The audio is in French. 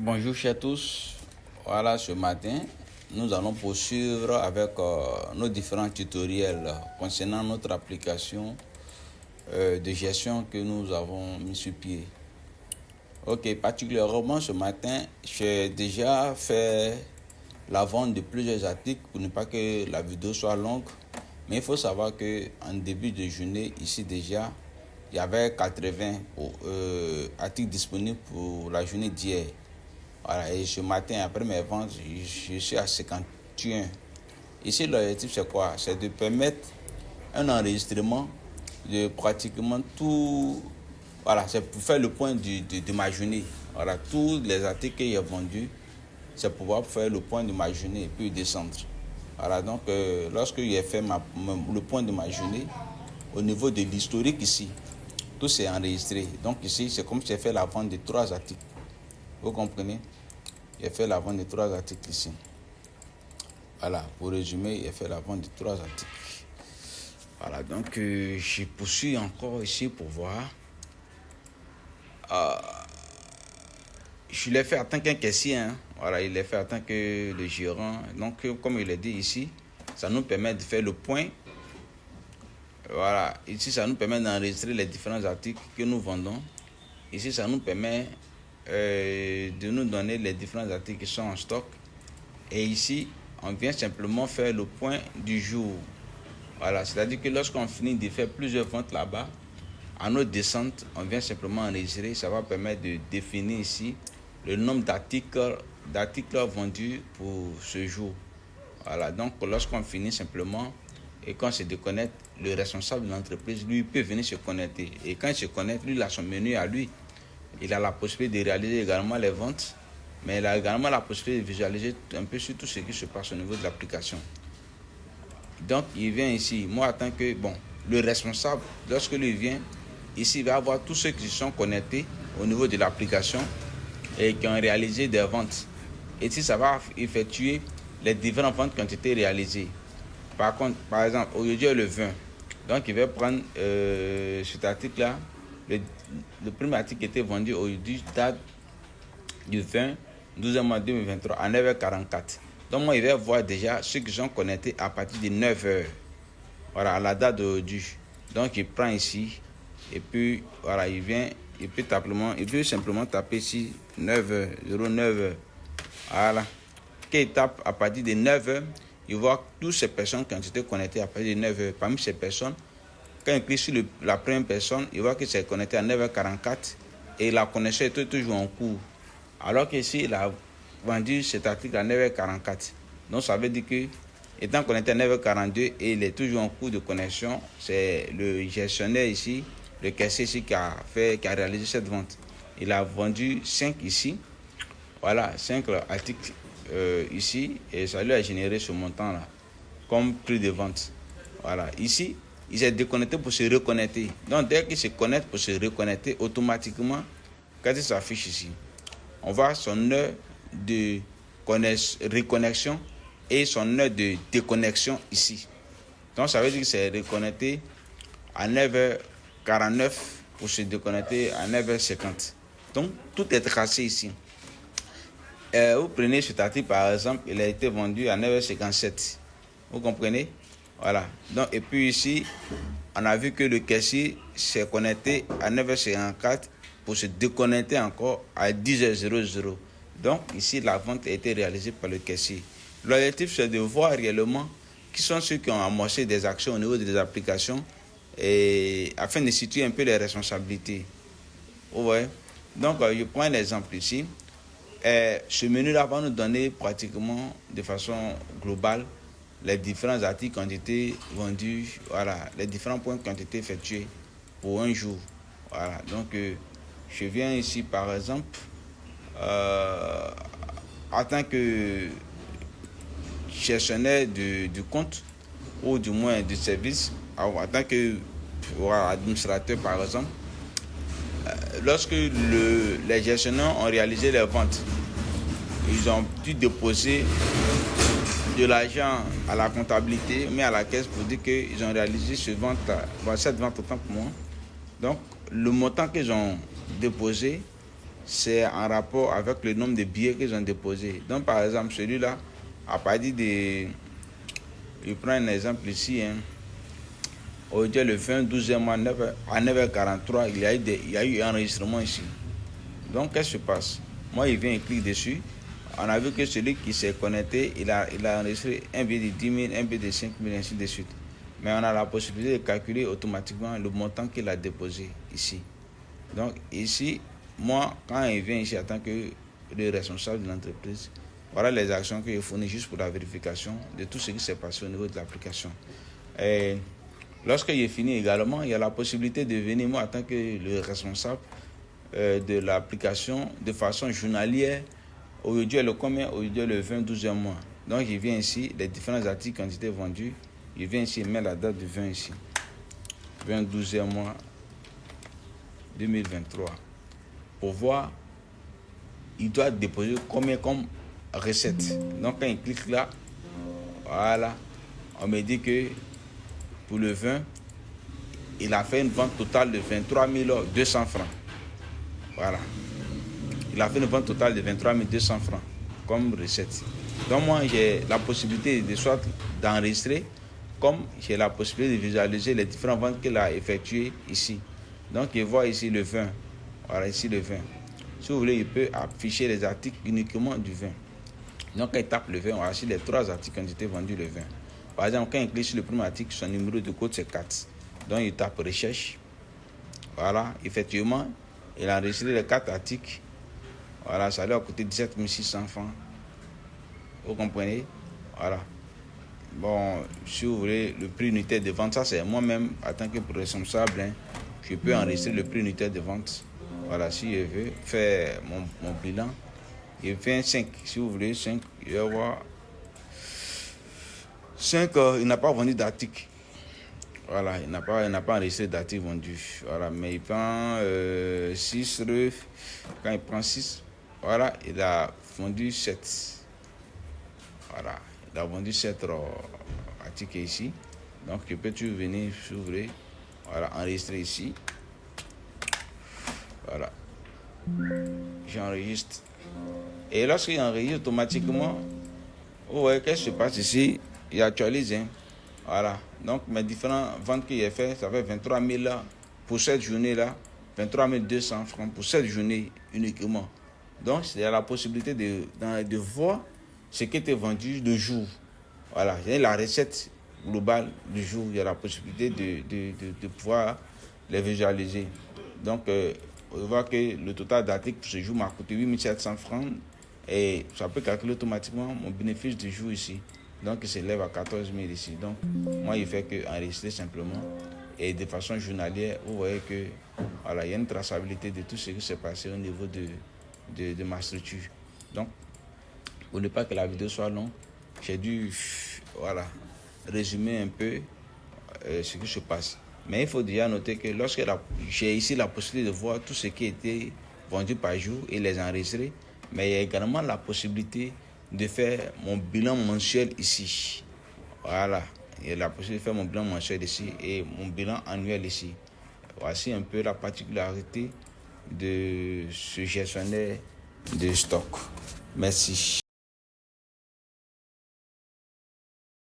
Bonjour chers tous, voilà ce matin nous allons poursuivre avec nos différents tutoriels concernant notre application de gestion que nous avons mis sur pied. Ok, particulièrement ce matin, j'ai déjà fait la vente de plusieurs articles pour ne pas que la vidéo soit longue. Mais il faut savoir qu'en début de journée, ici déjà, il y avait 80 articles disponibles pour la journée d'hier. Voilà, et ce matin, après mes ventes, je suis à 51. Ici, l'objectif, c'est quoi? C'est de permettre un enregistrement de pratiquement tout. Voilà, c'est pour faire le point de ma journée. Voilà, tous les articles que j'ai vendus, c'est pour pouvoir faire le point de ma journée et puis descendre. Voilà, donc lorsque j'ai fait le point de ma journée, au niveau de l'historique ici, tout s'est enregistré. Donc ici, c'est comme si j'ai fait la vente de 3 articles. Vous comprenez? J'ai fait la vente de 3 articles ici. Voilà, pour résumer, j'ai fait la vente de 3 articles. Voilà, donc je poursuis encore ici pour voir. Je l'ai fait en tant qu'un caissier. Voilà, il l'ai fait en tant que le gérant. Donc, comme il l'a dit ici, ça nous permet de faire le point. Voilà, ici, ça nous permet d'enregistrer les différents articles que nous vendons. Ici, ça nous permet de nous donner les différents articles qui sont en stock. Et ici, on vient simplement faire le point du jour. Voilà, c'est-à-dire que lorsqu'on finit de faire plusieurs ventes là-bas, à notre descente, on vient simplement enregistrer. Ça va permettre de définir ici le nombre d'articles vendus pour ce jour. Voilà, donc lorsqu'on finit simplement et qu'on se déconnecte, le responsable de l'entreprise, lui, peut venir se connecter. Et quand il se connecte, lui, il a son menu à lui. Il a la possibilité de réaliser également les ventes, mais il a également la possibilité de visualiser un peu sur tout ce qui se passe au niveau de l'application. Donc, il vient ici. Moi, en tant que, le responsable, lorsque lui vient, ici, il va avoir tous ceux qui se sont connectés au niveau de l'application et qui ont réalisé des ventes. Et ici, ça va effectuer les différentes ventes qui ont été réalisées. Par contre, par exemple, aujourd'hui est le 20. Donc, il va prendre cet article-là. Le premier article qui était vendu aujourd'hui date du 20 12 mois 2023 à 9h44. Donc, moi, il va voir déjà ceux qui sont connectés à partir de 9h. Voilà, à la date d'aujourd'hui. Donc, il prend ici. Et puis, voilà, il vient. Il peut simplement taper ici 9h, 09h. Voilà. Quand il tape à partir de 9h, il voit toutes ces personnes qui ont été connectées à partir de 9h. Parmi ces personnes, quand il clique sur la première personne, il voit que c'est connecté à 9h44 et la connexion est toujours en cours. Alors qu'ici, il a vendu cet article à 9h44. Donc, ça veut dire que, étant connecté à 9h42 et il est toujours en cours de connexion, c'est le gestionnaire ici, le caissier ici qui a réalisé cette vente. Il a vendu 5 ici. Voilà, 5 articles ici et ça lui a généré ce montant-là comme prix de vente. Voilà, ici, il s'est déconnecté pour se reconnecter. Donc, dès qu'il se connecte pour se reconnecter, automatiquement, quand il s'affiche ici, on voit son heure de reconnexion et son heure de déconnexion ici. Donc, ça veut dire qu'il s'est reconnecté à 9h49 pour se déconnecter à 9h50. Donc, tout est tracé ici. Vous prenez cet article, par exemple, il a été vendu à 9h57. Vous comprenez? Voilà. Donc, et puis ici, on a vu que le caissier s'est connecté à 9h54 pour se déconnecter encore à 10h00. Donc, ici, la vente a été réalisée par le caissier. L'objectif, c'est de voir réellement qui sont ceux qui ont amorcé des actions au niveau des applications et afin de situer un peu les responsabilités. Vous voyez? Donc, je prends un exemple ici. Ce menu-là va nous donner pratiquement de façon globale les différents articles qui ont été vendus, voilà, les différents points qui ont été effectués pour un jour. Voilà, donc je viens ici par exemple en tant que gestionnaire du compte ou du moins du service, en tant que administrateur par exemple, lorsque les gestionnaires ont réalisé les ventes, ils ont dû déposer de l'argent à la comptabilité, mais à la caisse pour dire qu'ils ont réalisé cette vente autant pour moi. Donc, le montant qu'ils ont déposé c'est en rapport avec le nombre de billets qu'ils ont déposés. Donc, par exemple, celui-là, à partir de... Je prends un exemple ici. Aujourd'hui, le 20 12e mois à 9h43, il y a eu un enregistrement ici. Donc, qu'est-ce qui se passe? Moi, il vient et clique dessus. On a vu que celui qui s'est connecté, il a enregistré un billet de 10 000, un billet de 5 000, ainsi de suite. Mais on a la possibilité de calculer automatiquement le montant qu'il a déposé ici. Donc, ici, moi, quand il vient ici en tant que le responsable de l'entreprise, voilà les actions que je fournis juste pour la vérification de tout ce qui s'est passé au niveau de l'application. Et lorsque j'ai fini également, il y a la possibilité de venir, moi, en tant que le responsable de l'application, de façon journalière. Aujourd'hui, le combien? Aujourd'hui, le 20 12e mois. Donc, je viens ici, les différents articles qui ont été vendus. Je viens ici et mets la date du 20 ici. 20 12e mois 2023. Pour voir, il doit déposer combien comme recette. Donc, quand il clique là, voilà, on me dit que pour le 20, il a fait une vente totale de 23 200 francs. Voilà. Il a fait une vente totale de 23 200 francs comme recette. Donc moi, j'ai la possibilité de soit d'enregistrer, comme j'ai la possibilité de visualiser les différentes ventes qu'il a effectuées ici. Donc je vois ici le 20. Voilà, ici le 20. Si vous voulez, il peut afficher les articles uniquement du 20. Donc quand il tape le 20, on voit ici les 3 articles qui ont été vendus le 20. Par exemple, quand il clique sur le premier article, son numéro de code c'est 4. Donc il tape recherche. Voilà, effectivement, il a enregistré les 4 articles. Voilà, ça lui a coûté 17 600 francs. Vous comprenez? Voilà. Bon, si vous voulez, le prix unitaire de vente, ça c'est moi-même, en tant que responsable, je peux enregistrer le prix unitaire de vente. Voilà, si je veux faire mon bilan, je fais un 5, si vous voulez, 5, je vais voir. 5, il n'a pas vendu d'article. Voilà, il n'a pas enregistré d'article vendu. Voilà, mais il prend 6, quand il prend 6, voilà, il a vendu 7. Voilà, il a vendu 7 articles ici. Donc, je peux toujours venir, si vous voulez, voilà, enregistrer ici. Voilà. J'enregistre. Et lorsqu'il enregistre automatiquement, vous voyez qu'est-ce qui se passe ici? Il actualise. Voilà. Donc, mes différentes ventes que j'ai faites, ça fait 23 000 là, pour cette journée-là, 23 200 francs pour cette journée uniquement. Donc, il y a la possibilité de voir ce qui était vendu le jour. Voilà, il y a la recette globale du jour. Il y a la possibilité de pouvoir les visualiser. Donc, on voit que le total d'articles pour ce jour m'a coûté 8 700 francs. Et ça peut calculer automatiquement mon bénéfice du jour ici. Donc, il s'élève à 14 000 ici. Donc, moi, il fait qu'enregistrer simplement. Et de façon journalière, vous voyez que voilà, il y a une traçabilité de tout ce qui s'est passé au niveau de ma structure. Donc, pour ne pas que la vidéo soit longue, j'ai dû résumer un peu ce qui se passe. Mais il faut déjà noter que lorsque j'ai ici la possibilité de voir tout ce qui était vendu par jour et les enregistrer, mais il y a également la possibilité de faire mon bilan mensuel ici. Voilà, il y a la possibilité de faire mon bilan mensuel ici et mon bilan annuel ici. Voici un peu la particularité de ce gestionnaire de stock. Merci.